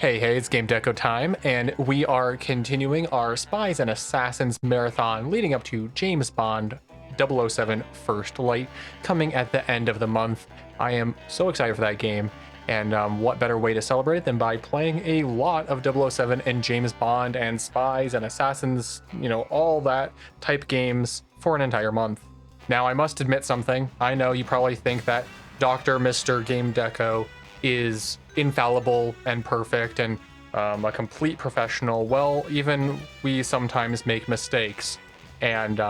Hey, it's Game Deco time, and we are continuing our Spies and Assassins marathon leading up to James Bond 007 First Light coming at the end of the month. I am so excited for that game, and what better way to celebrate it than by playing a lot of 007 and James Bond and Spies and Assassins, all that type games for an entire month. Now, I must admit something. I know you probably think that Mr. Game Deco is infallible and perfect and a complete professional. Well, even we sometimes make mistakes. And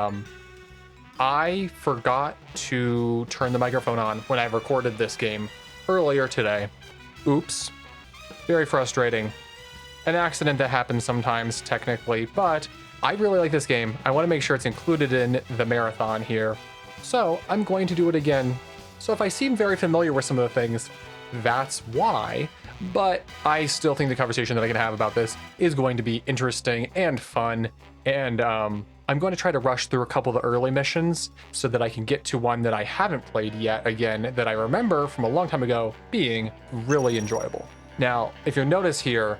I forgot to turn the microphone on when I recorded this game earlier today. Oops. Very frustrating. An accident that happens sometimes, technically, but I really like this game. I want to make sure it's included in the marathon here. So I'm going to do it again. So if I seem very familiar with some of the things, that's why, but I still think the conversation that I can have about this is going to be interesting and fun, and I'm going to try to rush through a couple of the early missions so that I can get to one that I haven't played yet again, that I remember from a long time ago being really enjoyable. Now, if you'll notice here,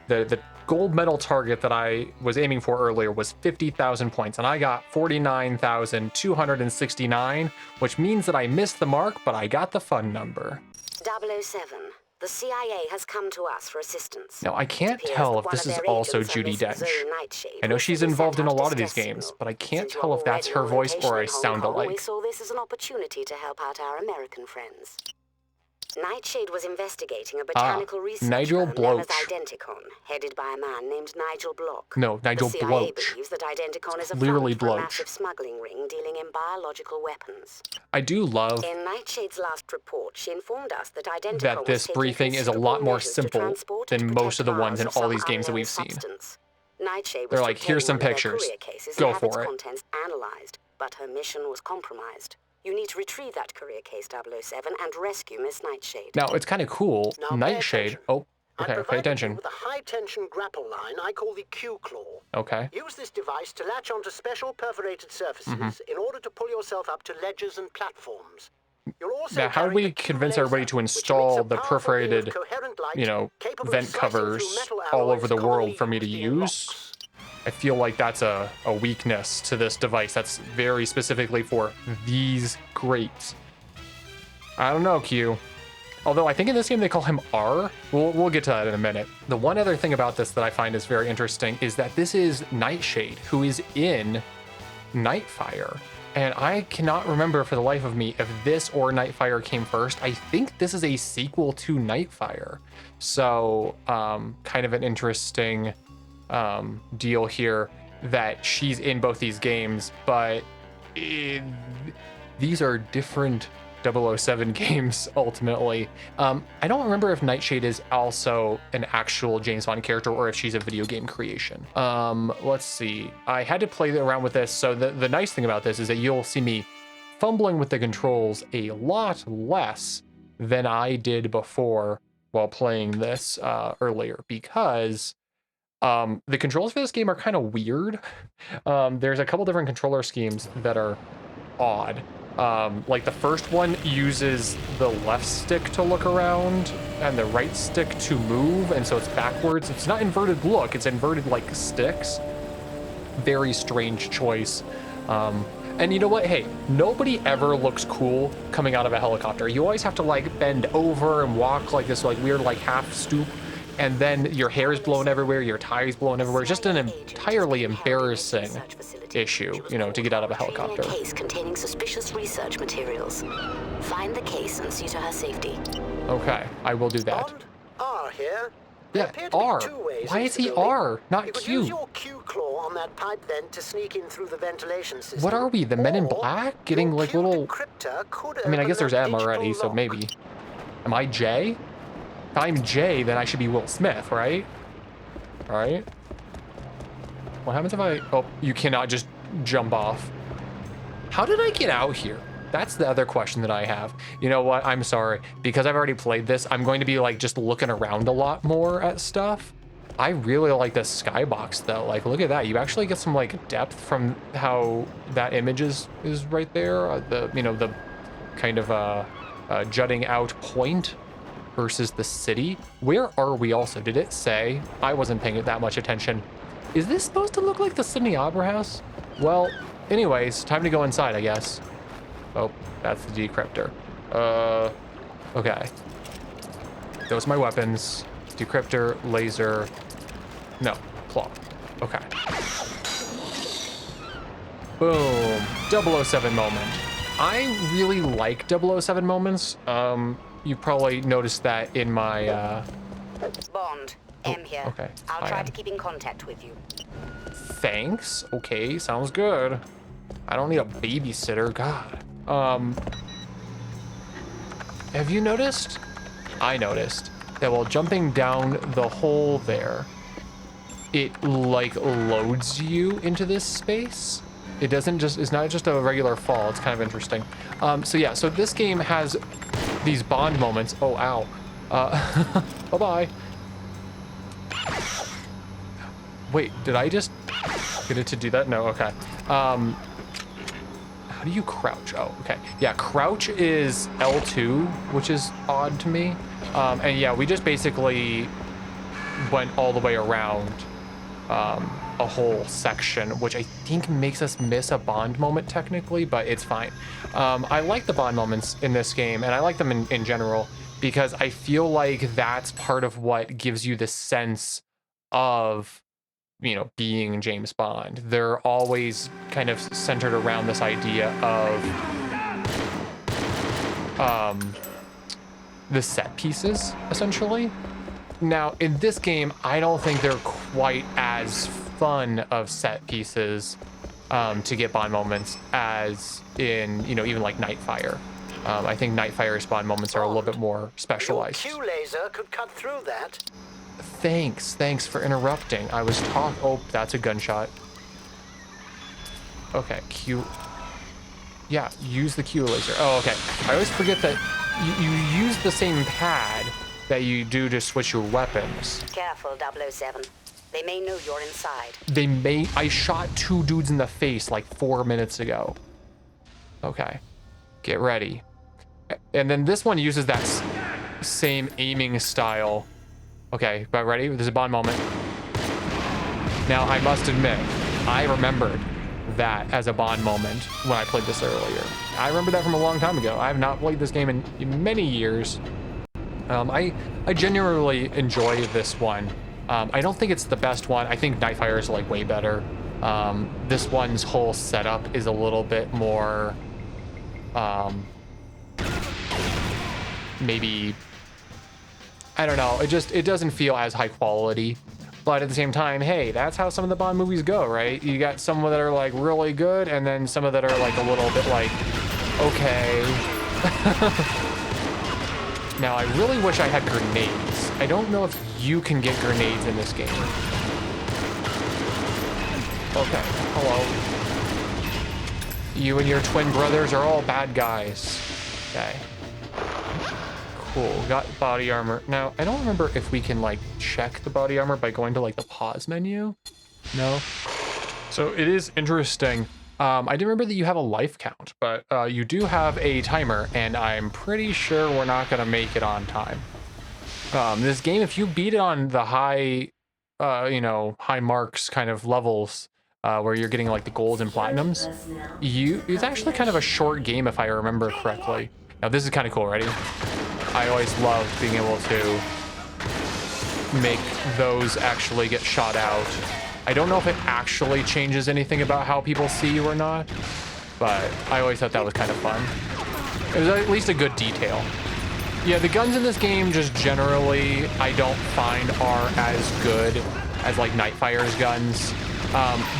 the gold medal target that I was aiming for earlier was 50,000 points, and I got 49,269, which means that I missed the mark, but I got the fun number. 007. The CIA has come to us for assistance. Now, I can't tell if this is also Judi Dench. I know she's involved in a lot of these games, but I can't tell if that's her voice or I sound alike. We saw this as an opportunity to help out our American friends. Nightshade was investigating a botanical research Nigel firm known as Bloch. Identicon, headed by a man named Nigel Bloch. No, Nigel the CIA Bloch. believes that Identicon is a Clearly front for a Bloch. massive smuggling ring dealing in biological weapons. I do love In Nightshade's last report, she informed us that Identicon that this was taking briefing is a lot more considerable measures to simple transport than and most of the protect ones in vials all of these some games that we've unknown seen. substance. Nightshade was They're to like, obtain here's some one of their pictures. courier cases Go and have its for it. contents analyzed, but her mission was compromised. You need to retrieve that courier case 007 and rescue Miss Nightshade. Now, it's kind of cool. Now, pay Nightshade. attention. Oh, I'm okay, pay providing attention. you with a high-tension grapple line I call the Q-Claw. Okay. Use this device to latch onto special perforated surfaces Mm-hmm. in order to pull yourself up to ledges and platforms. You'll also Now, how do carry we the Q convince laser, everybody to which install emits a the powerful beam of perforated, coherent light capable of vent slicing covers through metal all alloys over the world commonly for me to used in use? locks. I feel like that's a weakness to this device. That's very specifically for these grates. I don't know, Q. Although I think in this game they call him R. We'll get to that in a minute. The one other thing about this that I find is very interesting is that this is Nightshade, who is in Nightfire. And I cannot remember for the life of me if this or Nightfire came first. I think this is a sequel to Nightfire. So kind of an interesting deal here that she's in both these games, but these are different 007 games ultimately. I don't remember if Nightshade is also an actual James Bond character or if she's a video game creation. Let's see. I had to play around with this, so the nice thing about this is that you'll see me fumbling with the controls a lot less than I did before while playing this earlier, because the controls for this game are kind of weird. There's a couple different controller schemes that are odd. Like the first one uses the left stick to look around and the right stick to move, and so it's backwards. It's not inverted look, it's inverted like sticks. Very strange choice. And you know what? Hey, nobody ever looks cool coming out of a helicopter. You always have to like bend over and walk like this like weird like half stoop, and then your hair is blowing everywhere, your tie is blowing everywhere. Just an entirely embarrassing issue, to get out of a helicopter. A case containing suspicious research materials. Find the case and see to her safety. Okay, I will do that. Bond, R here. There Yeah, appear to be R. two ways Why into is he the building. R, not You could Q? use your Q-claw on that pipe vent to sneak in through the ventilation system. What are we, the Men in Or Black? Getting your like Q little... decryptor could I mean, I open guess there's that M already, digital so lock. maybe. Am I J? If I'm J, then I should be Will Smith, right? Alright. What happens if I... Oh, you cannot just jump off. How did I get out here? That's the other question that I have. You know what? I'm sorry. Because I've already played this, I'm going to be like just looking around a lot more at stuff. I really like this skybox though. Like, look at that. You actually get some like depth from how that image is right there. The kind of jutting out point versus the city. Where are we also? Did it say? I wasn't paying it that much attention. Is this supposed to look like the Sydney Opera House? Well, anyways, time to go inside, I guess. Oh, that's the decryptor. Okay. Those are my weapons. Decryptor, laser. No, claw. Okay. Boom. 007 moment. I really like 007 moments. You probably noticed that in my, Bond, M here. okay. I'll Hi, try Em. to keep in contact with you. Thanks. Okay, sounds good. I don't need a babysitter. God. Have you noticed? I noticed that while jumping down the hole there, it like loads you into this space. It doesn't just, it's not just a regular fall. It's kind of interesting. So yeah, so this game has these Bond moments. Oh, ow. Bye-bye. Wait, did I just get it to do that? No, okay. How do you crouch? Oh, okay. Yeah, crouch is L2, which is odd to me. And yeah, we just basically went all the way around a whole section, which I think makes us miss a Bond moment technically, but it's fine. I like the Bond moments in this game, and I like them in general, because I feel like that's part of what gives you the sense of, you know, being James Bond. They're always kind of centered around this idea of the set pieces, essentially. Now, in this game, I don't think they're quite as fun of set pieces to get Bond moments as in, you know, even like Nightfire. I think Nightfire's Bond moments are a little bit more specialized. Your Q laser could cut through that. Thanks for interrupting. I was oh, that's a gunshot. Okay, Q. Yeah, use the Q laser. Oh, okay. I always forget that you use the same pad that you do to switch your weapons. Careful, 007. They may know you're inside. I shot 2 dudes in the face like 4 minutes ago. Okay, get ready. And then this one uses that same aiming style. Okay, but ready? There's a Bond moment. Now, I must admit, I remembered that as a Bond moment when I played this earlier. I remember that from a long time ago. I have not played this game in many years. I genuinely enjoy this one. I don't think it's the best one. I think Nightfire is like way better. This one's whole setup is a little bit more, maybe, I don't know. It doesn't feel as high quality, but at the same time, hey, that's how some of the Bond movies go, right? You got some that are like really good, and then some of that are like a little bit like, okay. Now, I really wish I had grenades. I don't know if you can get grenades in this game. Okay, hello. You and your twin brothers are all bad guys. Okay. Cool, got body armor. Now, I don't remember if we can like check the body armor by going to like the pause menu. No. So it is interesting. I didn't remember that you have a life count, but you do have a timer, and I'm pretty sure we're not gonna make it on time. This game, if you beat it on the high, you know, high marks kind of levels, where you're getting like the golds and platinums, it's actually kind of a short game if I remember correctly. Now this is kind of cool, ready? I always love being able to make those actually get shot out. I don't know if it actually changes anything about how people see you or not, but I always thought that was kind of fun. It was at least a good detail. Yeah, the guns in this game just generally I don't find are as good as like Nightfire's guns.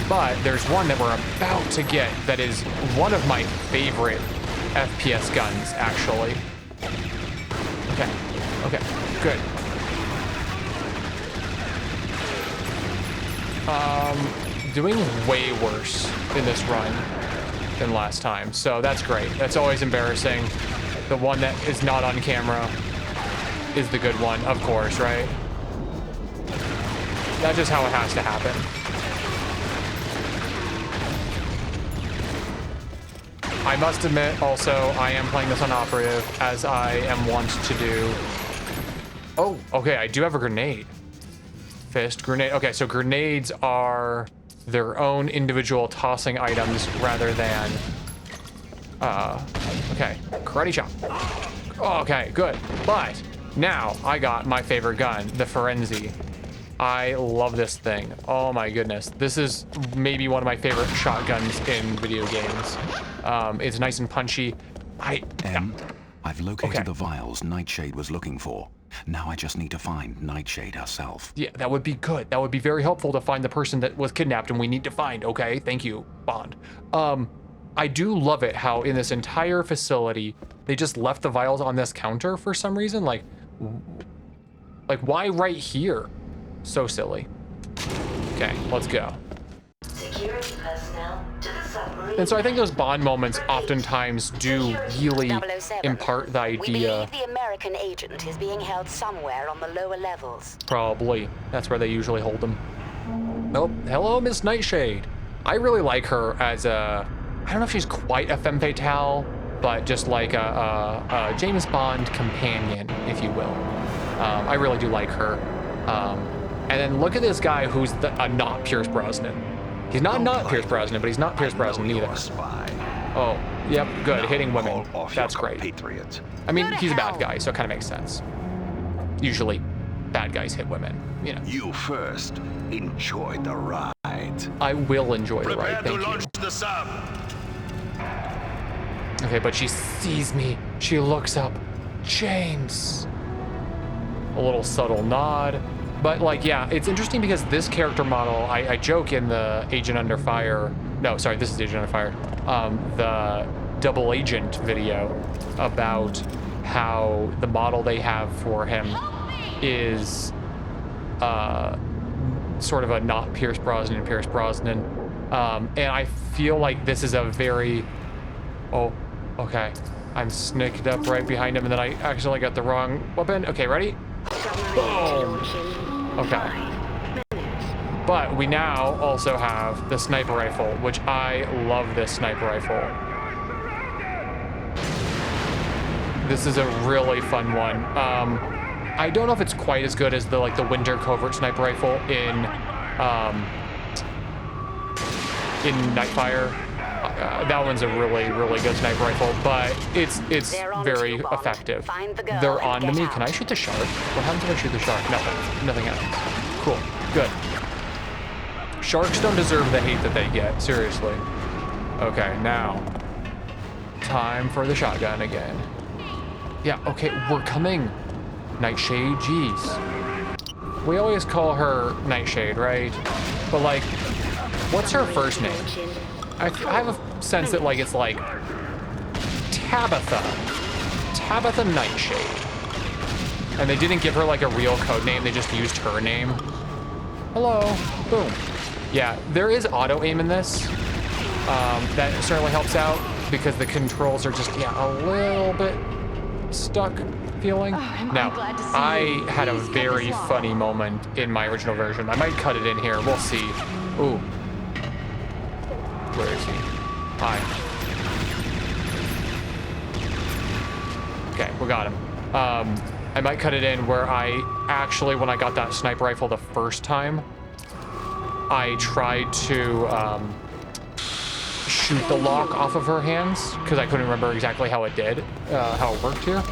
But there's one that we're about to get that is one of my favorite FPS guns, actually. Okay, good. Doing way worse in this run than last time, so that's great. That's always embarrassing. The one that is not on camera is the good one, of course, right? That's just how it has to happen. I must admit, also, I am playing this on operative, as I am wont to do. Oh, okay, I do have a grenade. Fist, grenade. Okay, so grenades are their own individual tossing items rather than... okay, karate chop. Okay, good. But now I got my favorite gun, the Frenzy. I love this thing. Oh my goodness. This is maybe one of my favorite shotguns in video games. It's nice and punchy. I've located the vials Nightshade was looking for. Now I just need to find Nightshade herself. Yeah, that would be good. That would be very helpful to find the person that was kidnapped and we need to find. Okay, thank you, Bond. I do love it how in this entire facility, they just left the vials on this counter for some reason. Like why right here? So silly. Okay, let's go. Security personnel to the submarine. And so I think those Bond moments oftentimes do really 007. impart the We idea. believe the American agent is being held somewhere on the lower levels. Probably. That's where they usually hold them. Oh, hello, Miss Nightshade. I really like her as a... I don't know if she's quite a femme fatale, but just like a James Bond companion, if you will. I really do like her. And then look at this guy who's not Pierce Brosnan. He's not Pierce Brosnan, but he's not Pierce Brosnan either. Oh, yep, good. Hitting women. That's great. I mean, he's a bad guy, so it kind of makes sense. Usually, bad guys hit women, you know. You first. Enjoy the ride. I will enjoy the ride, thank you. The sub. Okay, but she sees me. She looks up. James. A little subtle nod. But like, yeah, it's interesting because this character model, I joke in the Agent Under Fire, no, sorry, this is Agent Under Fire, the Double Agent video about how the model they have for him is sort of a not Pierce Brosnan. And I feel like this is a very, oh, okay. I'm sneaked up right behind him and then I accidentally got the wrong weapon. Okay, ready? Boom. Okay. But we now also have the sniper rifle, which I love this sniper rifle. This is a really fun one. I don't know if it's quite as good as the Winter Covert sniper rifle in Nightfire. That one's a really good sniper rifle, but it's very effective. They're on to me. Can I shoot the shark? What happens if I shoot the shark? Nothing happens. Cool, good. Sharks don't deserve the hate that they get, seriously. Okay, now, time for the shotgun again. Yeah, okay, we're coming. Nightshade, jeez. We always call her Nightshade, right? But like, what's her first name? I have a sense that it's like Tabitha Nightshade. And they didn't give her a real code name, they just used her name. Hello, boom. Yeah, there is auto aim in this. That certainly helps out because the controls are just, a little bit stuck feeling. Now, I had a very funny moment in my original version. I might cut it in here, we'll see. Ooh. Where is he? Hi. Okay, we got him. I might cut it in where I actually, when I got that sniper rifle the first time, I tried to shoot the lock off of her hands because I couldn't remember exactly how it did, how it worked here.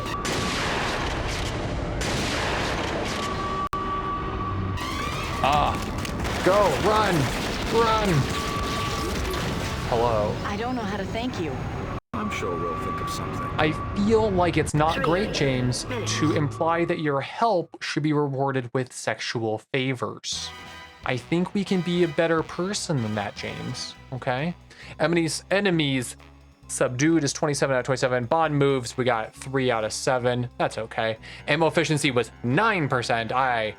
Go, run! Hello. I don't know how to thank you. I'm sure we'll think of something. I feel like it's not great, James, to imply that your help should be rewarded with sexual favors. I think we can be a better person than that, James, okay? Enemies subdued is 27 out of 27. Bond moves, we got 3 out of 7. That's okay. Ammo efficiency was 9%. I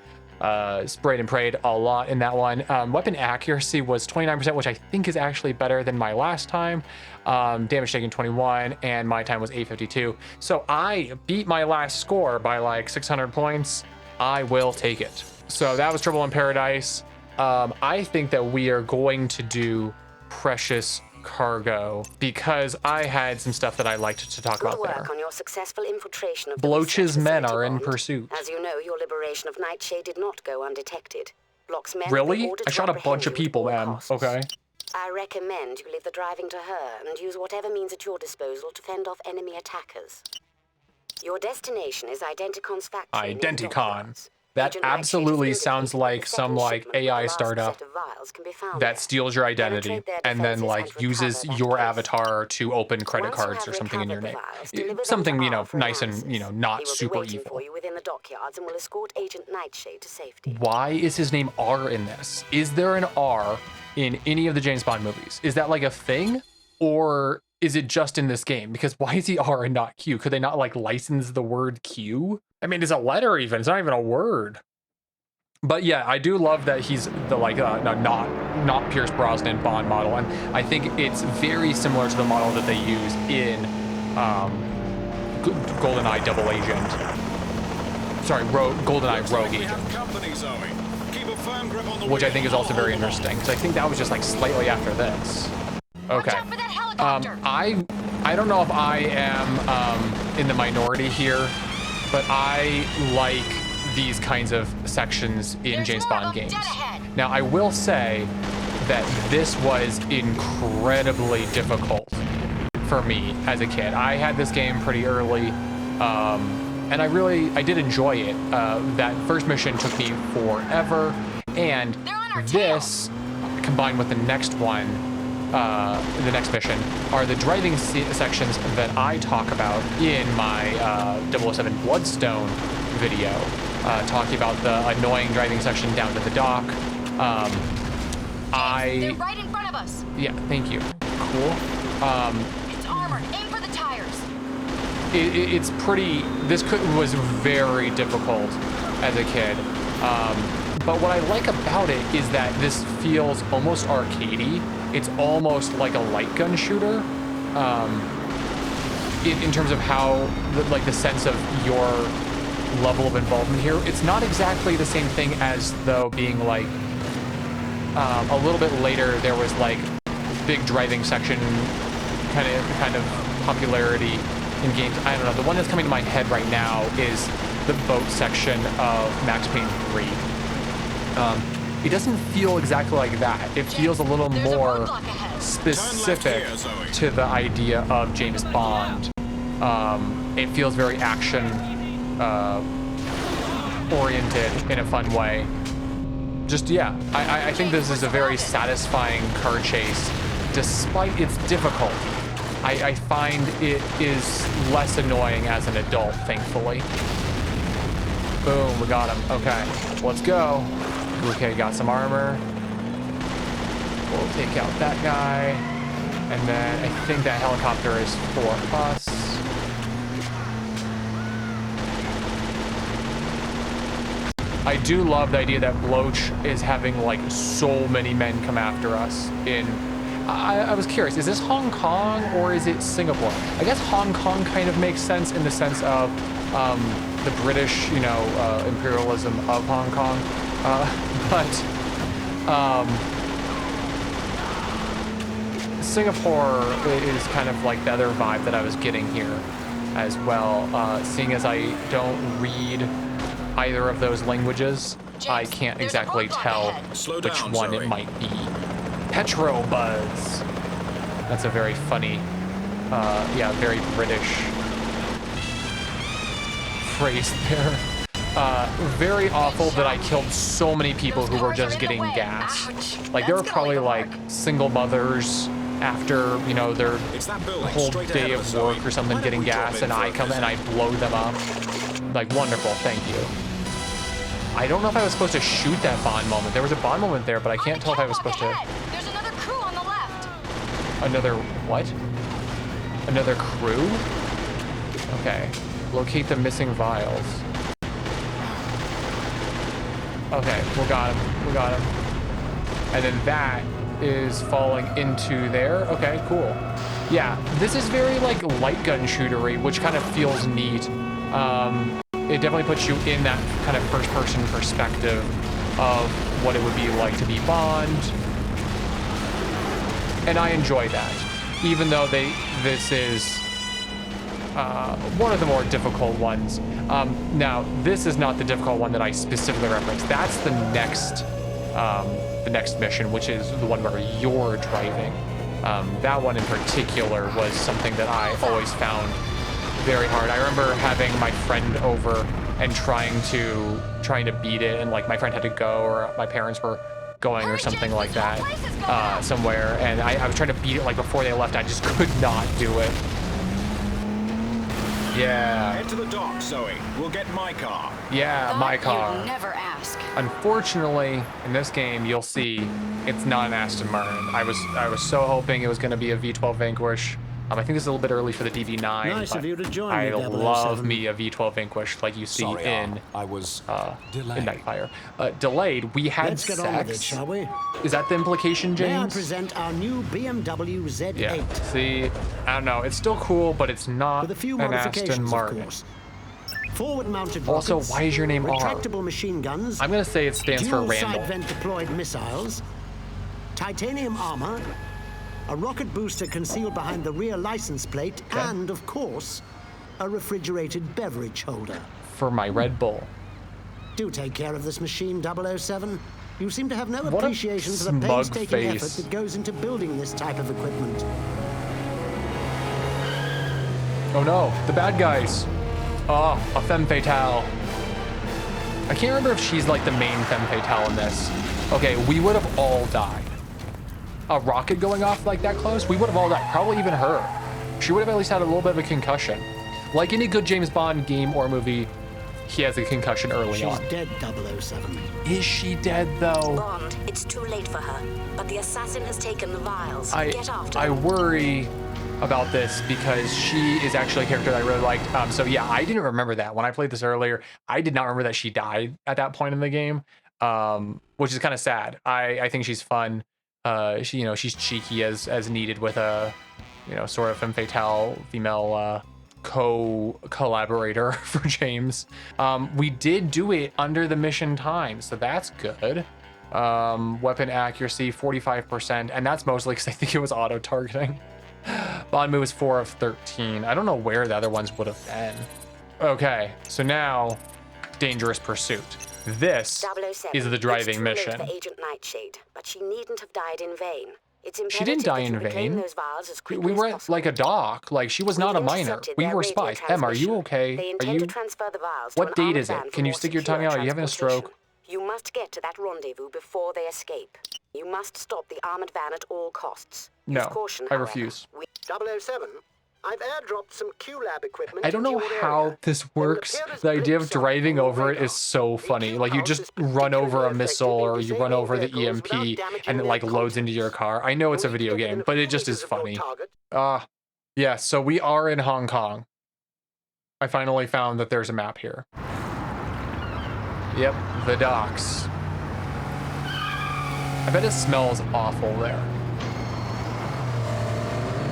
sprayed and prayed a lot in that one. Weapon accuracy was 29%, which I think is actually better than my last time. Damage taken 21, and my time was 852. So I beat my last score by 600 points. I will take it. So that was Trouble in Paradise. I think that we are going to do Precious cargo because I had some stuff that I liked to talk Good about there. work on your successful infiltration of the Bloach's research men facility, are in Bond. pursuit. As you know, your liberation of Nightshade did not go undetected. Block's men have been Really? ordered I to shot a apprehend bunch of you at people, all man. costs. Okay. I recommend you leave the driving to her and use whatever means at your disposal to fend off enemy attackers. Your destination is Identicon's factory. Identicon. That absolutely sounds like some like AI startup that steals your identity and then like uses your avatar to open credit cards or something in your name. Something, you know, nice and, you know, not super evil. For you within the dockyards and will escort Agent Nightshade to safety. Why is his name R in this? Is there an R in any of the James Bond movies? Is that like a thing? Or is it just in this game? Because why is he R and not Q? Could they not like license the word Q? I mean, it's a letter even. It's not even a word. But yeah, I do love that he's the like not Pierce Brosnan Bond model, and I think it's very similar to the model that they use in GoldenEye Double Agent. Sorry, GoldenEye Rogue Agent, which I think is also very interesting because I think that was just like slightly after this. Okay. I don't know if I am in the minority here, but I like these kinds of sections in James Bond games. Now, I will say that this was incredibly difficult for me as a kid. I had this game pretty early, and I did enjoy it. That first mission took me forever, and this, combined with the next one, the next mission, are the driving sections that I talk about in my 007 Bloodstone video, talking about the annoying driving section down to the dock. They're right in front of us. Yeah, thank you. Cool. It's armored. Aim for the tires. It's pretty. Was very difficult as a kid. But what I like about it is that this feels almost arcadey. It's almost like a light gun shooter, in terms of how, the sense of your level of involvement here. It's not exactly the same thing as though being like, a little bit later there was like big driving section kind of popularity in games. I don't know. The one that's coming to my head right now is the boat section of Max Payne 3. It doesn't feel exactly like that. It feels a little more specific to the idea of James Bond. It feels very action oriented in a fun way. Just, yeah, I think this is a very satisfying car chase, despite its difficulty. I find it is less annoying as an adult, thankfully. Boom, we got him. Okay, let's go. Okay, got some armor. We'll take out that guy. And then I think that helicopter is for us. I do love the idea that Bloach is having like so many men come after us in... I was curious, is this Hong Kong or is it Singapore? I guess Hong Kong kind of makes sense in the sense of the British, imperialism of Hong Kong. But Singapore is kind of like the other vibe that I was getting here as well. Seeing as I don't read either of those languages, I can't exactly tell which one it might be. Petro Buzz. That's a very funny, very British phrase there. Very awful that I killed so many people who were just getting gas. Like, there were probably like single mothers after, their whole day of work or something getting gas, and I come and I blow them up. Like, wonderful, thank you. I don't know if I was supposed to shoot that Bond moment. There was a Bond moment there, but I can't tell if I was supposed to... There's another crew on the left. Another what? Another crew? Okay. Locate the missing vials. Okay, we got him. And then that is falling into there. Okay, cool. Yeah, this is very like light gun shootery, which kind of feels neat. It definitely puts you in that kind of first person perspective of what it would be like to be Bond. and I enjoy that, even though this is one of the more difficult ones. Now, this is not the difficult one that I specifically referenced. That's the next mission, which is the one where you're driving. That one in particular was something that I always found very hard. I remember having my friend over and trying to beat it, and like my friend had to go, or my parents were going or something like that somewhere, and I was trying to beat it like before they left. I just could not do it. Yeah. Head to the dock, Zoe. We'll get my car. Yeah, my car. You'd never ask. Unfortunately, in this game, you'll see it's not an Aston Martin. I was so hoping it was going to be a V12 Vanquish. I think this is a little bit early for the DB9. Nice of you to join I me, 007. love me a V12 Vanquish, like you see Sorry, in I was in delayed. Nightfire. Delayed. We had Let's get sex. on with it, shall we? Is that the implication, May I James? present our new BMW Z8 Yeah. See, I don't know. It's still cool, but it's not with a few an modifications, Aston of Martin. course. Forward-mounted Also, rockets, why is your name R? retractable machine guns, I'm gonna say it stands for dual Randall. side vent deployed missiles, titanium armor, a rocket booster concealed behind the rear license plate, Okay. and of course, a refrigerated beverage holder. For my Red Bull. Do take care of this machine, 007. You seem to have no What a appreciation for the smug painstaking effort face. that goes into building this type of equipment. Oh no, the bad guys. Oh, a femme fatale. I can't remember if she's like the main femme fatale in this. Okay, we would have all died. A rocket going off like that close, we would have all died. Probably even her. She would have at least had a little bit of a concussion. Like any good James Bond game or movie, he has a concussion early She's on. dead, 007. Is she dead though? Bond, it's too late for her. But the assassin has taken the vials. Get after I them. worry about this because she is actually a character that I really liked. So yeah, I didn't remember that when I played this earlier. I did not remember that she died at that point in the game, which is kind of sad. I think she's fun. She's cheeky as needed with a, sort of femme fatale female collaborator for James. We did do it under the mission time, so that's good. Weapon accuracy 45%, and that's mostly because I think it was auto targeting. Bond move was 4 of 13. I don't know where the other ones would have been. Okay, so now dangerous pursuit. This 007, is the driving it's too late mission. for Agent Nightshade, but she needn't have died in vain. It's She didn't imperative die that in you reclaim vain. those vials as quickly We were as at possible. like a dock. Like she was not a We've minor. intercepted We their were radio spies. Em, are you transmission. okay? They Are intend you? to transfer the vials to What an date armored is van it? for Can you more stick your secure tongue out? Are you having a transportation. stroke? You must get to that rendezvous before they escape. You must stop the armored van at all costs. Use No, caution, I however. refuse. 007, I've airdropped some Q-Lab equipment. I don't know into your how area. this There would works. appear as The idea of blips on driving your over it radar. is so The funny. Like you Q-pulse just is run over a particularly missile or effective you in run over the disabling vehicles EMP without damaging and it their like loads into your car. I know it's a We've video given game, a but few it just is meters of your funny. target. Yeah, so we are in Hong Kong. I finally found that there's a map here. Yep, the docks. I bet it smells awful there.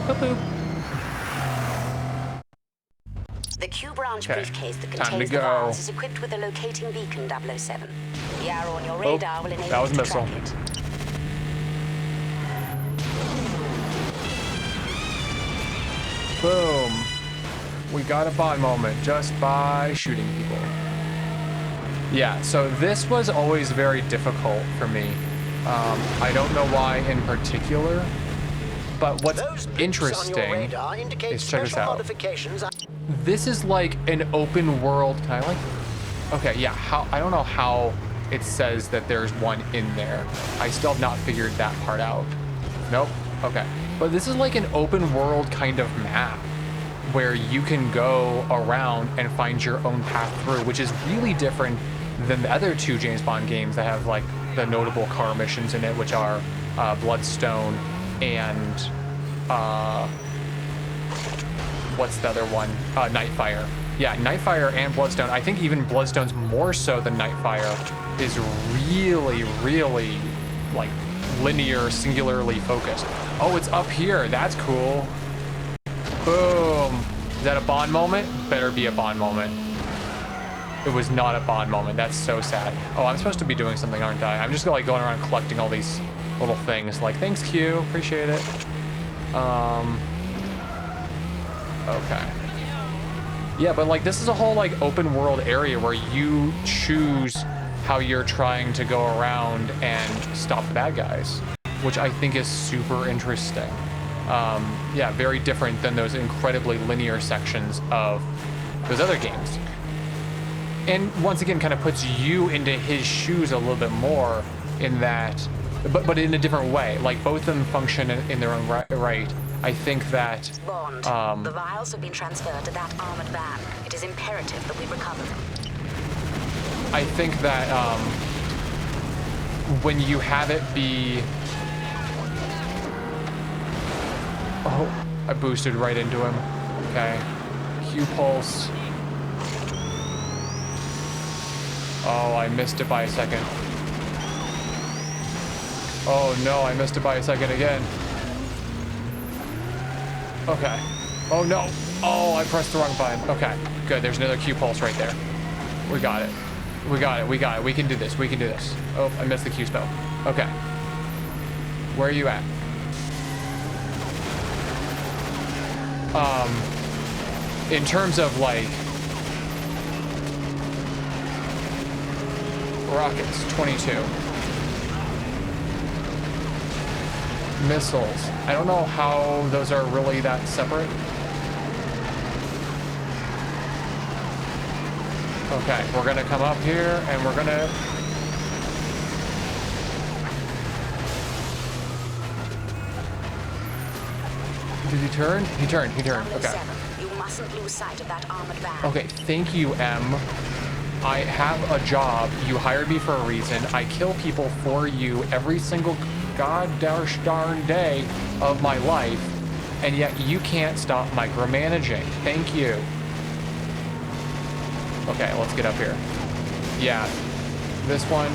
Boop, boop. The Q branch Okay, briefcase that time to contains the go. vials is equipped with a locating beacon, 007. The arrow on your radar will enable that was you to missile. track it. Boom. We got a Bond moment just by shooting people. Yeah, so this was always very difficult for me. I don't know why in particular, but what's Those blips on your interesting radar indicate is check this special out. modifications. This is like an open world. Can I like? Okay, yeah. I don't know how it says that there's one in there. I still have not figured that part out. Nope. Okay, but this is like an open world kind of map where you can go around and find your own path through, which is really different than the other two James Bond games that have like the notable car missions in it, which are Bloodstone and what's the other one? Nightfire. Yeah, Nightfire and Bloodstone. I think even Bloodstone's more so than Nightfire is really, really like linear, singularly focused. Oh, it's up here. That's cool. Boom. Is that a Bond moment? Better be a Bond moment. It was not a Bond moment. That's so sad. Oh, I'm supposed to be doing something, aren't I? I'm just like going around collecting all these little things like, thanks, Q, appreciate it. Okay. Yeah, but like this is a whole like open world area where you choose how you're trying to go around and stop the bad guys, which I think is super interesting. Yeah, very different than those incredibly linear sections of those other games. And once again, kind of puts you into his shoes a little bit more in that, but in a different way. Like both of them function in their own right. I think that Bond, the vials have been transferred to that armored van. It is imperative that we recover them. I think that when you have it be... Oh, I boosted right into him. Okay. Q pulse. Oh, I missed it by a second. Oh no, I missed it by a second again. Okay. Oh no. Oh, I pressed the wrong button. Okay, good. There's another Q pulse right there. We got it. We got it. We got it. We can do this. We can do this. Oh, I missed the Q spell. Okay. Where are you at? In terms of like rockets, 22. Missiles. I don't know how those are really that separate. Okay, we're gonna come up here and we're gonna... Did he turn? He turned, he turned. Okay. You mustn't lose sight of that armored van. Okay, thank you, M. I have a job. You hired me for a reason. I kill people for you every single darn day of my life, and yet you can't stop micromanaging. Thank you. Okay, let's get up here. Yeah, this one.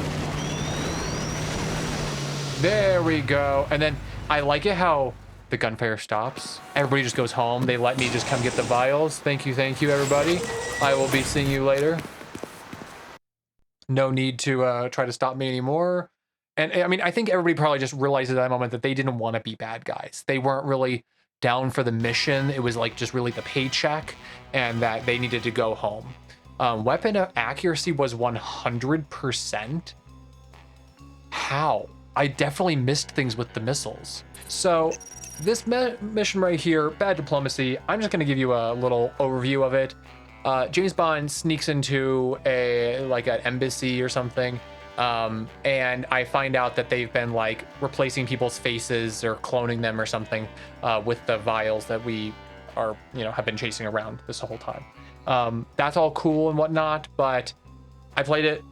There we go. And then I like it how the gunfire stops. Everybody just goes home. They let me just come get the vials. Thank you, everybody. I will be seeing you later. No need to try to stop me anymore. And I mean, I think everybody probably just realized at that moment that they didn't want to be bad guys. They weren't really down for the mission. It was like just really the paycheck and that they needed to go home. Weapon accuracy was 100%. How? I definitely missed things with the missiles. So this mission right here, bad diplomacy, I'm just going to give you a little overview of it. James Bond sneaks into an embassy or something, and I find out that they've been like replacing people's faces or cloning them or something with the vials that we are, have been chasing around this whole time. That's all cool and whatnot, but I played it.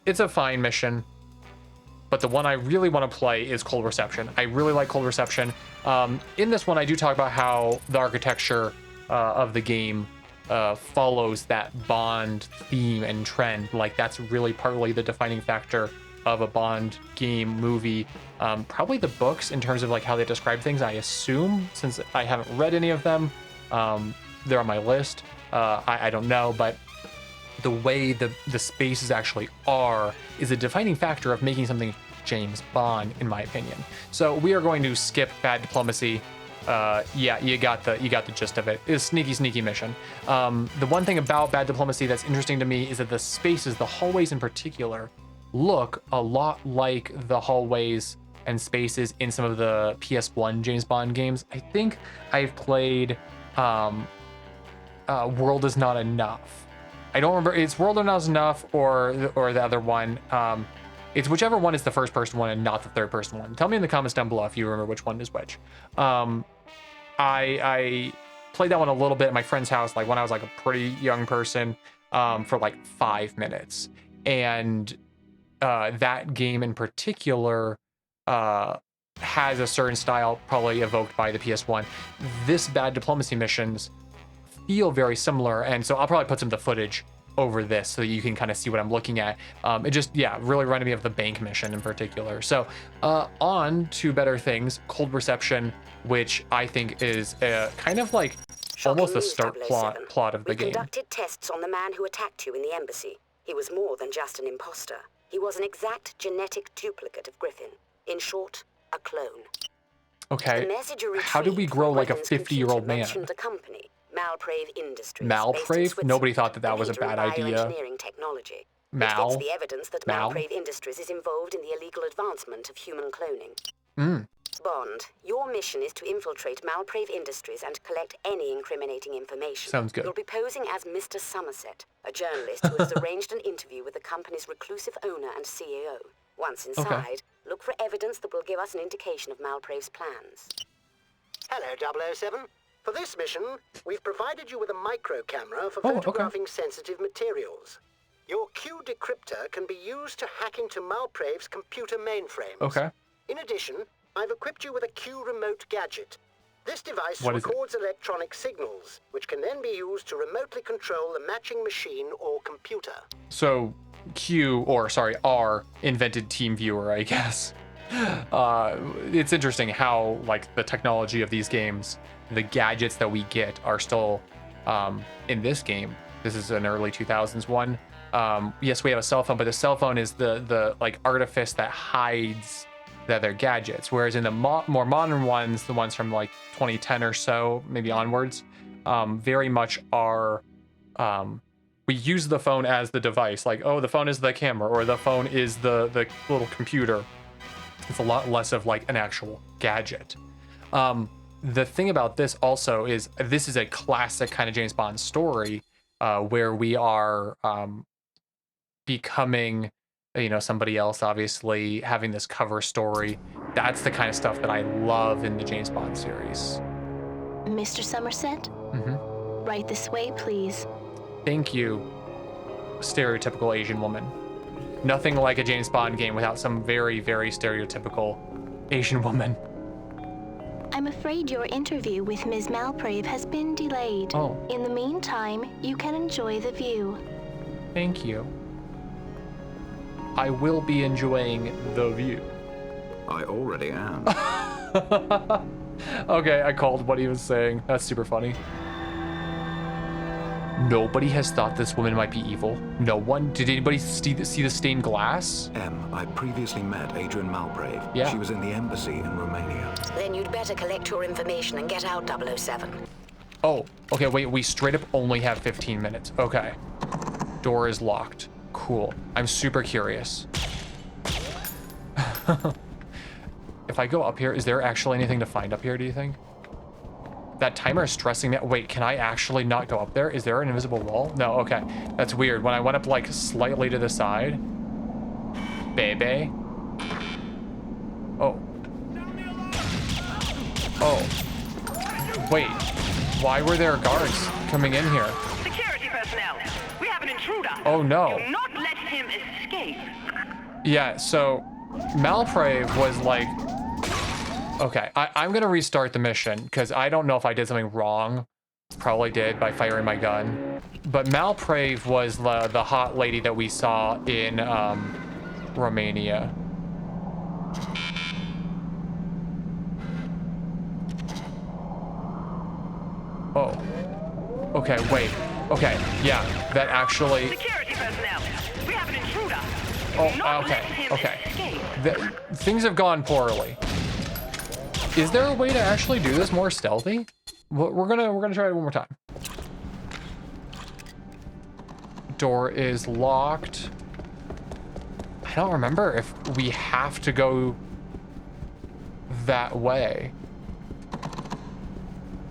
It's a fine mission, but the one I really want to play is Cold Reception. I really like Cold Reception. In this one, I do talk about how the architecture of the game follows that Bond theme and trend. Like that's really partly the defining factor of a Bond game movie. Probably the books in terms of like how they describe things, I assume, since I haven't read any of them. They're on my list. I don't know, but the way the spaces actually are is a defining factor of making something James Bond, in my opinion. So we are going to skip bad diplomacy. Yeah, you got the gist of it. It's a sneaky mission. The one thing about bad diplomacy that's interesting to me is that the spaces, the hallways in particular, look a lot like the hallways and spaces in some of the PS1 James Bond games. I think I've played World Is Not Enough. I don't remember, it's World Is Not Enough or the other one. It's whichever one is the first person one and not the third person one. Tell me in the comments down below if you remember which one is which. I played that one a little bit at my friend's house, like when I was like a pretty young person, for like 5 minutes. And that game in particular has a certain style probably evoked by the PS1. This bad diplomacy missions feel very similar, and so I'll probably put some of the footage over this so that you can kind of see what I'm looking at. It just, yeah, really reminded me of the bank mission in particular. So on to better things, Cold Reception, which I think is kind of like almost the start plot of the game. We conducted tests on the man who attacked you in the embassy. He was more than just an imposter. He was an exact genetic duplicate of Griffin. In short, a clone. Okay. The message you How do we retrieved grow from like a Griffin's 50-year-old computer man? mentioned a company, Malprave Industries. Malprave? Nobody thought that that was a bad idea. Bioengineering technology. Mal? Which gets the evidence that Mal? Malprave Industries is involved in the illegal advancement of human cloning. Mm. Bond, your mission is to infiltrate Malprave Industries and collect any incriminating information. Sounds good. You'll be posing as Mr. Somerset, a journalist who has arranged an interview with the company's reclusive owner and CEO. Once inside, look for evidence that will give us an indication of Malprave's plans. Hello, 007. For this mission, we've provided you with a micro camera for photographing sensitive materials. Your Q decryptor can be used to hack into Malprave's computer mainframes. Okay. In addition, I've equipped you with a Q remote gadget. This device What is it? records electronic signals, which can then be used to remotely control the matching machine or computer. So R invented TeamViewer, I guess. It's interesting how like the technology of these games, the gadgets that we get are still in this game. This is an early 2000s one. Yes, we have a cell phone, but the cell phone is the like artifice that hides the other gadgets. Whereas in the more modern ones, the ones from like 2010 or so, maybe onwards, very much are, we use the phone as the device. Like, oh, the phone is the camera, or the phone is the little computer. It's a lot less of like an actual gadget. The thing about this also is this is a classic kind of James Bond story where we are becoming, you know, somebody else, obviously having this cover story. That's the kind of stuff that I love in the James Bond series. Mr. Somerset? Mm-hmm. Right this way, please. Thank you, stereotypical Asian woman. Nothing like a James Bond game without some very, very stereotypical Asian woman. I'm afraid your interview with Ms. Malprave has been delayed. Oh. In the meantime, you can enjoy the view. Thank you. I will be enjoying the view. I already am. Okay, I called what he was saying. That's super funny. Nobody has thought this woman might be evil. No one? Did anybody see the stained glass? I previously met Adrian Malprave. Yeah. She was in the embassy in Romania. Then you'd better collect your information and get out, 007. Oh, okay, wait, we straight up only have 15 minutes. Okay. Door is locked. Cool. I'm super curious. If I go up here, is there actually anything to find up here, do you think? That timer is stressing me. Wait, can I actually not go up there? Is there an invisible wall? No, okay. That's weird. When I went up like slightly to the side. Baby. Oh. Oh. Wait. Why were there guards coming in here? Security personnel. We have an intruder. Oh no. Do not let him escape. Yeah, so Malprave was like, okay, I'm gonna restart the mission because I don't know if I did something wrong. Probably did by firing my gun. But Malprave was the hot lady that we saw in Romania. Oh. Okay, wait. Okay, yeah, that actually... Security personnel. We have an intruder. Oh, okay. Things have gone poorly. Is there a way to actually do this more stealthy? We're gonna try it one more time. Door is locked. I don't remember if we have to go that way.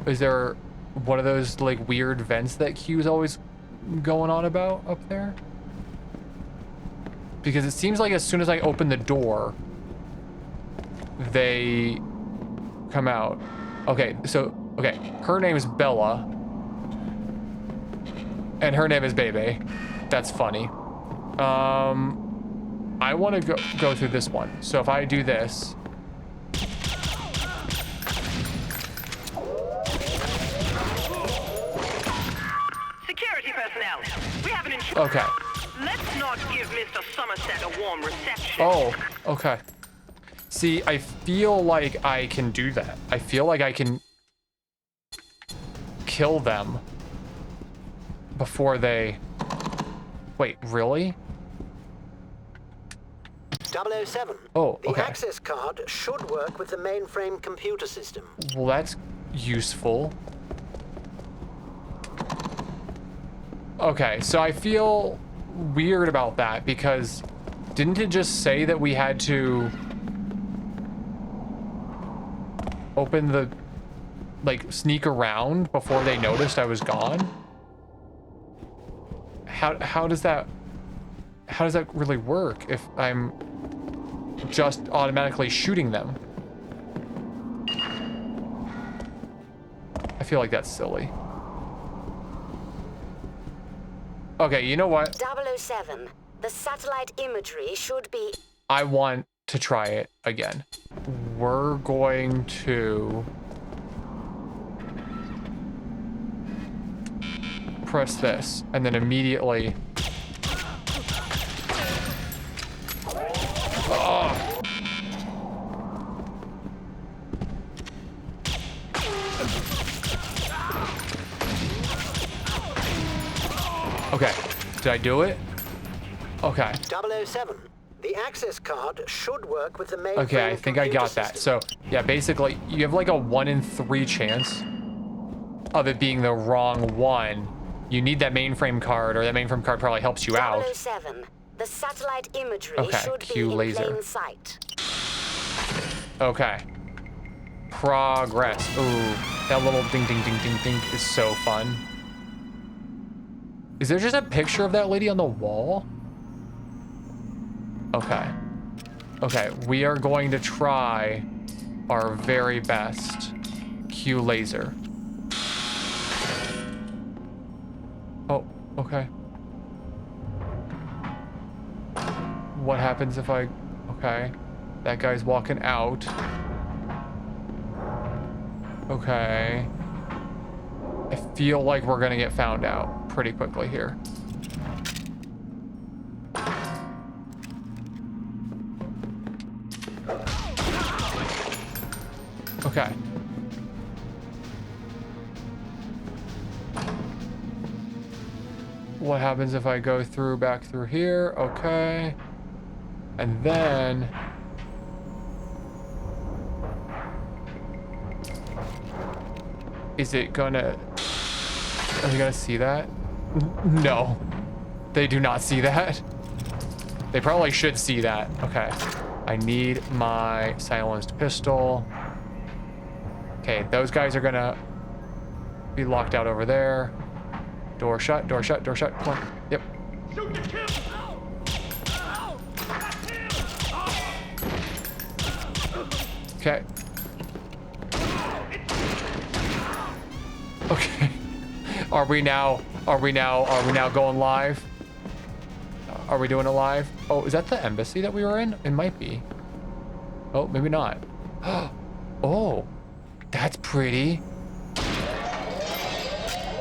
Is there one of those like weird vents that Q's always going on about up there? Because it seems like as soon as I open the door, they come out. Okay, so, okay, her name is Bella. And her name is Bebe. That's funny. I want to go through this one. So if I do this. Security personnel. We have an intruder. Okay. Let's not give Mr. Somerset a warm reception. Oh, okay. See, I feel like I can do that. I feel like I can kill them before they... Wait, really? 007. Oh, okay. The access card should work with the mainframe computer system. Well, that's useful. Okay, so I feel weird about that because didn't it just say that we had to open the, like, sneak around before they noticed I was gone? How does that really work if I'm just automatically shooting them? I feel like that's silly. Okay, you know what? 007. The satellite imagery should be... I want to try it again. We're going to press this and then immediately... Oh. Okay, did I do it? Okay. 007. The access card should work with the mainframe. Okay, I think I got that. So, yeah, basically, you have like a 1 in 3 chance of it being the wrong one. You need that mainframe card, or that mainframe card probably helps you out. 007. The satellite imagery Okay, should Q be laser. in plain sight. Okay. Progress. Ooh, that little ding, ding, ding, ding, ding is so fun. Is there just a picture of that lady on the wall? Okay. Okay, we are going to try our very best. Q laser. Oh, okay. What happens if I... Okay. That guy's walking out. Okay. I feel like we're gonna get found out pretty quickly here. Okay. What happens if I go through back through here? Okay. And then... Is it gonna... Are they gonna see that? No. They do not see that. They probably should see that. Okay. I need my silenced pistol. Okay, those guys are gonna be locked out over there. Door shut, door shut, door shut. Come on. Yep. Okay. Okay. Are we now going live? Are we doing it live? Oh, is that the embassy that we were in? It might be. Oh, maybe not. Oh, that's pretty.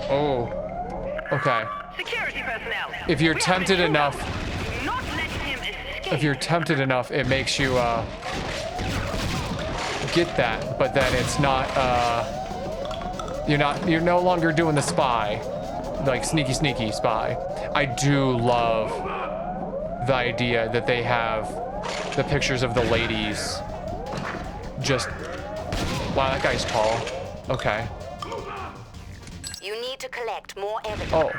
Oh, okay. Security personnel. If you're tempted enough, Do not let him escape. if you're tempted enough, it makes you get that, but then it's not you're no longer doing the spy, like sneaky spy. I do love the idea that they have the pictures of the ladies. Just wow, that guy's tall. Okay. You need to collect more evidence. Oh,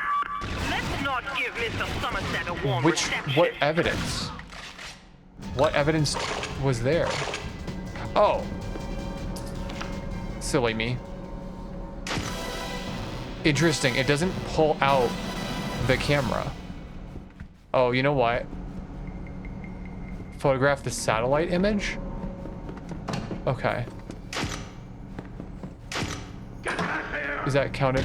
Let's not give Mr. Somerset a warm which reception. what evidence? What evidence was there? Oh, silly me. Interesting. It doesn't pull out the camera. Oh, you know what? Photograph the satellite image? Okay. Is that counted?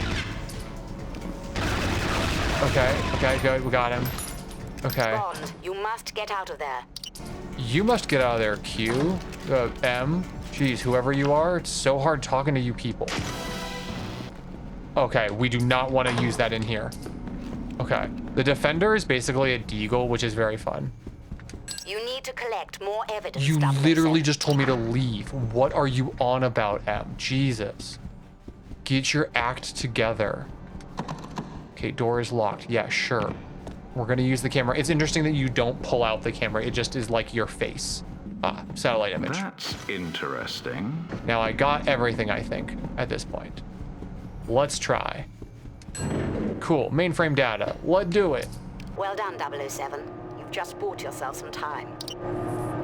Okay, good. We got him. Okay. Bond, you must get out of there. You must get out of there, Q. M. Jeez, whoever you are, it's so hard talking to you people. Okay, we do not want to use that in here. Okay. The Defender is basically a deagle, which is very fun. You need to collect more evidence. You 007. literally just told me to leave. What are you on about, M? Jesus. Get your act together. Okay, door is locked. Yeah, sure. We're gonna use the camera. It's interesting that you don't pull out the camera. It just is like your face. Satellite image. That's interesting. Now I got everything, I think, at this point. Let's try. Cool, mainframe data. Let's do it. Well done, 007. You've just bought yourself some time.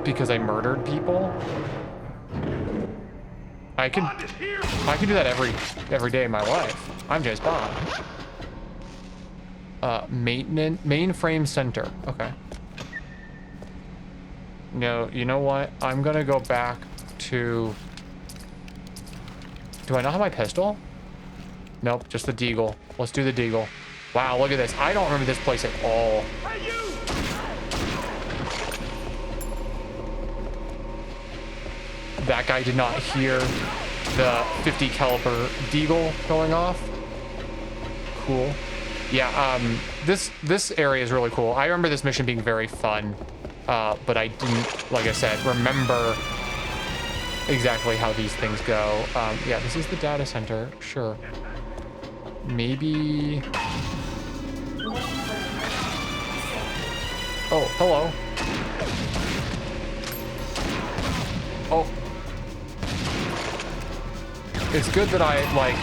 Because I murdered people? I can do that every day of my life. I'm James Bond. Mainframe center. Okay. No, you know what? I'm gonna go back to... Do I not have my pistol? Nope, just the deagle. Let's do the deagle. Wow, look at this. I don't remember this place at all. That guy did not hear the 50 caliber deagle going off. Cool. Yeah, this area is really cool. I remember this mission being very fun, but I didn't, like I said, remember exactly how these things go. Yeah, this is the data center, sure. Maybe... Oh, hello. Oh. It's good that I, like,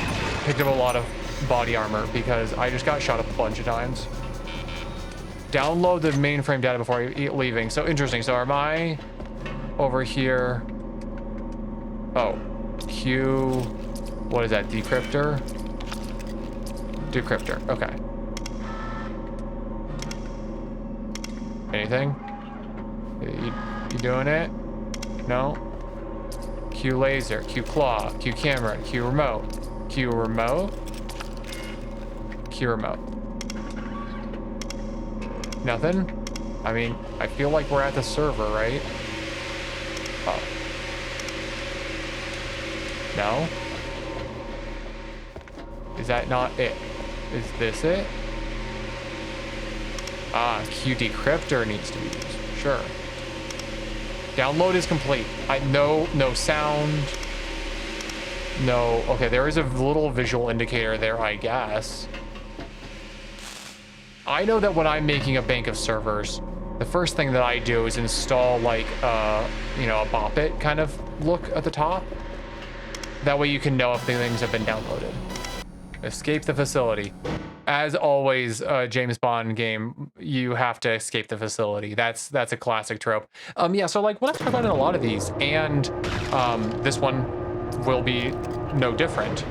picked up a lot of body armor because I just got shot up a bunch of times. Download the mainframe data before leaving. So interesting. So am I over here? Oh, Q, what is that? Decryptor? Decryptor, okay. Anything? You doing it? No? Q laser, Q claw, Q camera, Q remote, Q remote, Q remote. Nothing? I mean, I feel like we're at the server, right? Oh. No? Is that not it? Is this it? Ah, Q decryptor needs to be used. Sure. Download is complete. No sound. No. Okay, there is a little visual indicator there, I guess. I know that when I'm making a bank of servers, the first thing that I do is install like you know, a bop it kind of look at the top. That way you can know if the things have been downloaded. Escape the facility. As always, James Bond game, you have to escape the facility. That's a classic trope. Yeah, so like what I've talked about in a lot of these, and this one will be no different,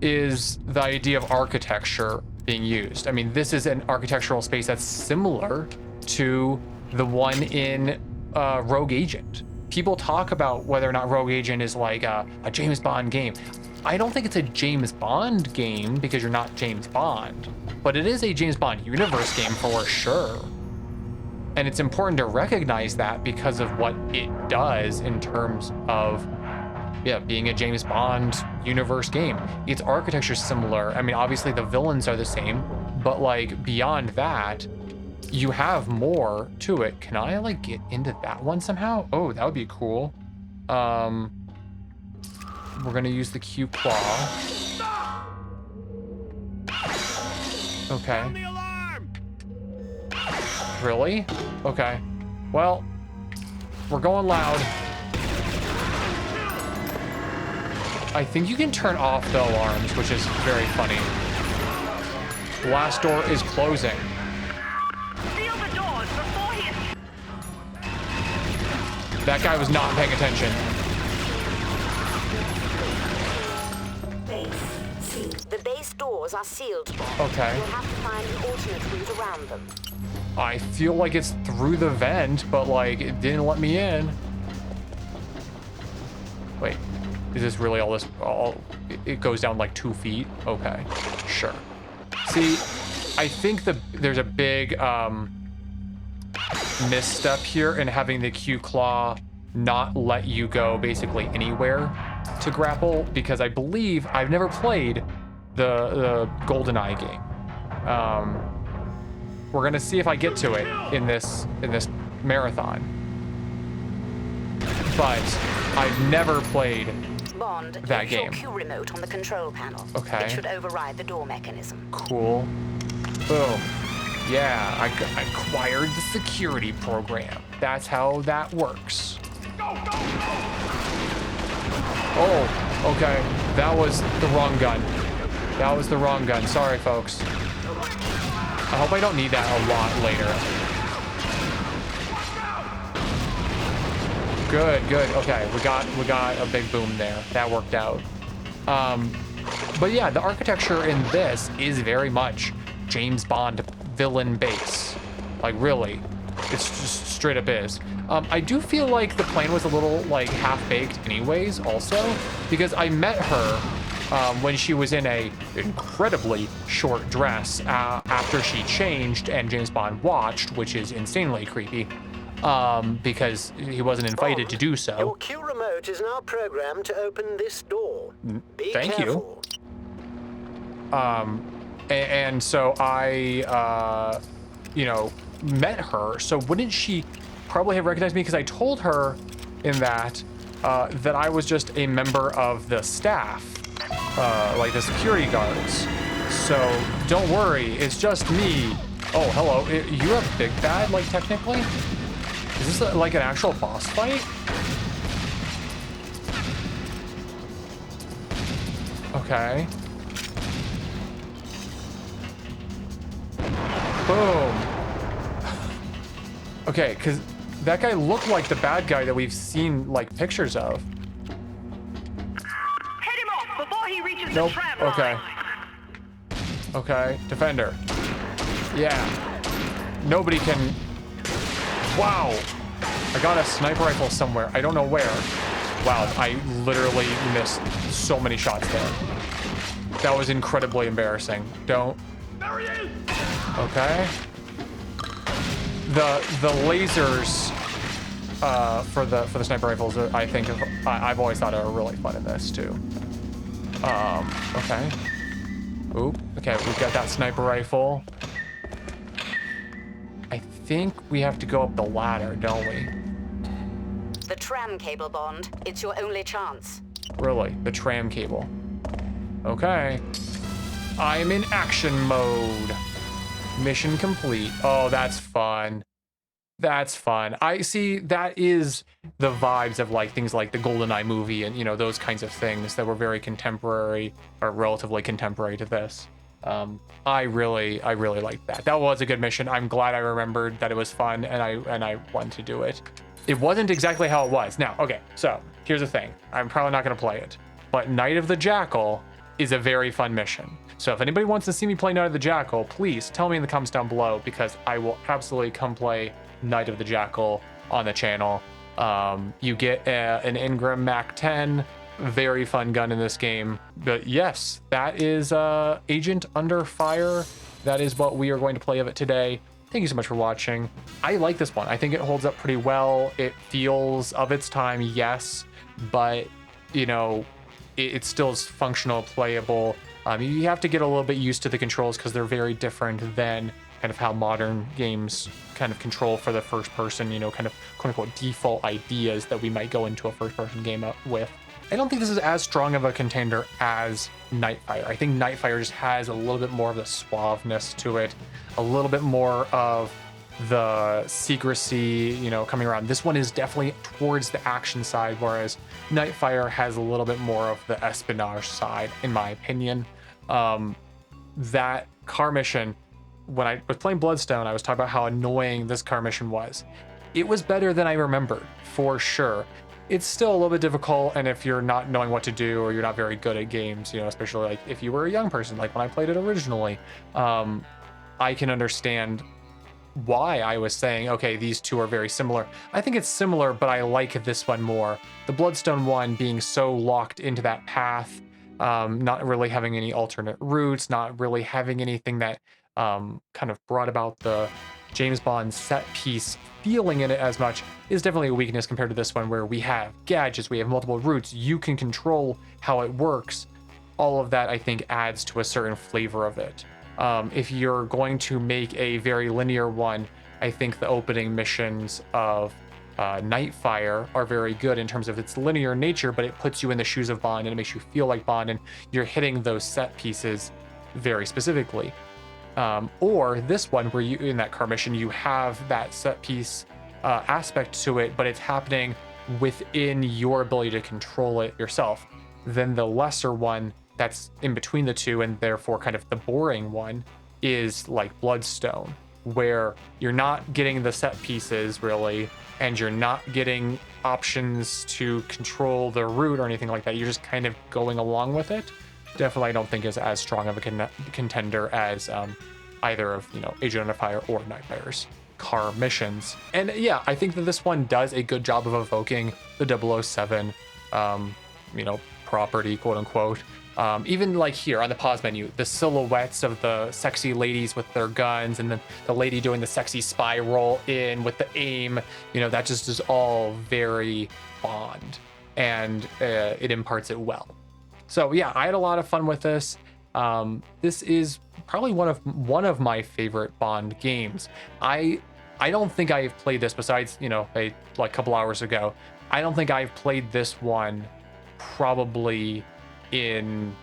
is the idea of architecture being used. I mean, this is an architectural space that's similar to the one in Rogue Agent. People talk about whether or not Rogue Agent is like a James Bond game. I don't think it's a James Bond game because you're not James Bond, but it is a James Bond universe game for sure. And it's important to recognize that because of what it does in terms of, yeah, being a James Bond universe game. Its architecture is similar. I mean, obviously the villains are the same, but like beyond that, you have more to it. Can I like get into that one somehow? Oh, that would be cool. We're gonna use the Q claw. Okay. Really? Okay. Well, we're going loud. I think you can turn off the alarms, which is very funny. Last door is closing. Seal the doors before he... That guy was not paying attention. The base doors are sealed, Bob. Okay. You'll have to find an alternate route around them. I feel like it's through the vent, but like it didn't let me in. Wait, is this really all this? It goes down like 2 feet? Okay, sure. See, I think there's a big misstep here in having the Q claw not let you go basically anywhere to grapple, because I believe I've never played the GoldenEye game. We're gonna see if I get to it in this marathon, but I've never played Bond, that use game. your Q remote on the control panel. Okay. It should override the door mechanism. Cool. Boom. Yeah, I acquired the security program. That's how that works. Oh, okay. That was the wrong gun. That was the wrong gun. Sorry, folks. I hope I don't need that a lot later. Good, good. Okay, we got a big boom there. That worked out. But yeah, the architecture in this is very much James Bond villain base. Like, really, it's just straight up is. I do feel like the plane was a little like half-baked anyways also, because I met her when she was in a incredibly short dress after she changed and James Bond watched, which is insanely creepy, because he wasn't invited to do so. Your Q remote is now programmed to open this door. Be Thank careful. you. And so I, you know, met her. So wouldn't she probably have recognized me? Because I told her in that that I was just a member of the staff, like the security guards. So don't worry, it's just me. Oh, hello. You're a big bad, like, technically? Is this like an actual boss fight? Okay. Boom. Okay, because that guy looked like the bad guy that we've seen, like, pictures of. Head him off before he reaches Nope. the tram Okay. line. Okay. Defender. Yeah. Nobody can... Wow. I got a sniper rifle somewhere. I don't know where. Wow, I literally missed so many shots there. That was incredibly embarrassing. Don't... There he is! Okay. The lasers for the sniper rifles, I think I've always thought are really fun in this too. Okay. Oop. Okay, we've got that sniper rifle. I think we have to go up the ladder, don't we? The tram cable, Bond. It's your only chance. Really? The tram cable. Okay. I'm in action mode. Mission complete. Oh, that's fun. That's fun. I see, that is the vibes of like things like the GoldenEye movie and, you know, those kinds of things that were very contemporary or relatively contemporary to this. I really liked that. That was a good mission. I'm glad I remembered that it was fun and I wanted to do it. It wasn't exactly how it was. Now, okay, so here's the thing. I'm probably not going to play it, but Night of the Jackal is a very fun mission. So if anybody wants to see me play Night of the Jackal, please tell me in the comments down below, because I will absolutely come play Night of the Jackal on the channel. You get an Ingram Mac 10, very fun gun in this game. But yes, that is Agent Under Fire. That is what we are going to play of it today. Thank you so much for watching. I like this one. I think it holds up pretty well. It feels of its time, yes, but you know, it still is functional, playable. You have to get a little bit used to the controls because they're very different than kind of how modern games kind of control for the first person, you know, kind of quote unquote default ideas that we might go into a first person game with. I don't think this is as strong of a contender as Nightfire. I think Nightfire just has a little bit more of the suaveness to it, a little bit more of the secrecy, you know, coming around. This one is definitely towards the action side, whereas Nightfire has a little bit more of the espionage side, in my opinion. That car mission, when I was playing Bloodstone, I was talking about how annoying this car mission was. It was better than I remembered, for sure. It's still a little bit difficult, and if you're not knowing what to do or you're not very good at games, you know, especially like if you were a young person, like when I played it originally, I can understand why I was saying, okay, these two are very similar. I think it's similar, but I like this one more. The Bloodstone one being so locked into that path, not really having any alternate routes, not really having anything that kind of brought about the James Bond set piece feeling in it as much, is definitely a weakness compared to this one, where we have gadgets, we have multiple routes, you can control how it works. All of that, I think, adds to a certain flavor of it. If you're going to make a very linear one, I think the opening missions of Nightfire are very good in terms of its linear nature, but it puts you in the shoes of Bond and it makes you feel like Bond, and you're hitting those set pieces very specifically. Or this one where you, in that car mission, you have that set piece aspect to it, but it's happening within your ability to control it yourself. Then the lesser one that's in between the two, and therefore kind of the boring one, is like Bloodstone, where you're not getting the set pieces really, and you're not getting options to control the route or anything like that. You're just kind of going along with it. Definitely, I don't think is as strong of a contender as either of, you know, Agent of Fire or Nightmare's car missions. And yeah, I think that this one does a good job of evoking the 007, you know, property, quote unquote. Even like here on the pause menu, the silhouettes of the sexy ladies with their guns, and then the lady doing the sexy spy roll in with the aim, you know, that just is all very Bond, and it imparts it well. So yeah, I had a lot of fun with this. This is probably one of my favorite Bond games. I don't think I've played this besides, you know, like a couple hours ago. I don't think I've played this one probably in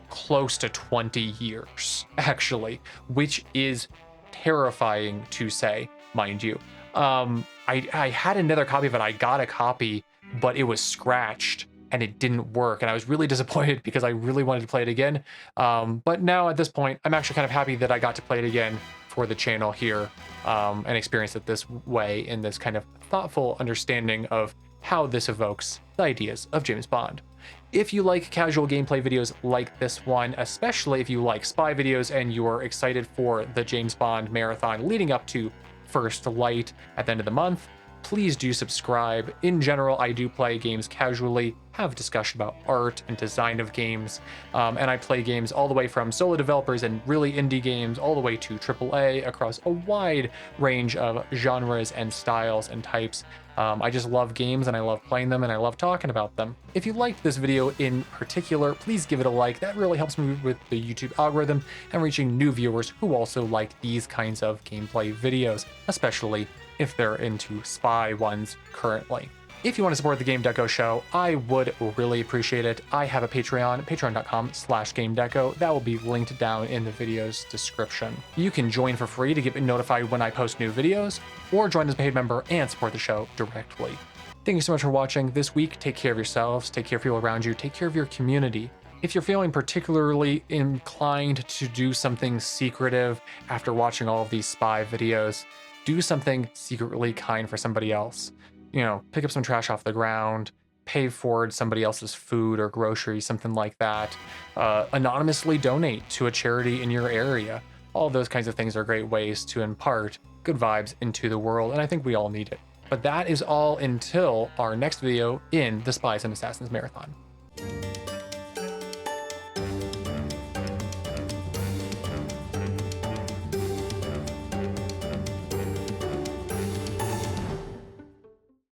close to 20 years, actually, which is terrifying to say, mind you. I had another copy of it. I got a copy, but it was scratched and it didn't work. And I was really disappointed because I really wanted to play it again. But now at this point, I'm actually kind of happy that I got to play it again for the channel here, and experience it this way, in this kind of thoughtful understanding of how this evokes the ideas of James Bond. If you like casual gameplay videos like this one, especially if you like spy videos and you're excited for the James Bond marathon leading up to First Light at the end of the month, please do subscribe. In general, I do play games casually, have discussion about art and design of games, and I play games all the way from solo developers and really indie games all the way to AAA across a wide range of genres and styles and types. I just love games and I love playing them and I love talking about them. If you liked this video in particular, please give it a like. That really helps me with the YouTube algorithm and reaching new viewers who also like these kinds of gameplay videos, especially if they're into spy ones currently. If you want to support the Game Deco show, I would really appreciate it. I have a Patreon, patreon.com/GameDeco. That will be linked down in the video's description. You can join for free to get notified when I post new videos, or join as a paid member and support the show directly. Thank you so much for watching this week. Take care of yourselves, take care of people around you, take care of your community. If you're feeling particularly inclined to do something secretive after watching all of these spy videos, do something secretly kind for somebody else. You know, pick up some trash off the ground, pay forward somebody else's food or groceries, something like that. Anonymously donate to a charity in your area. All of those kinds of things are great ways to impart good vibes into the world, and I think we all need it. But that is all until our next video in the Spies and Assassins Marathon.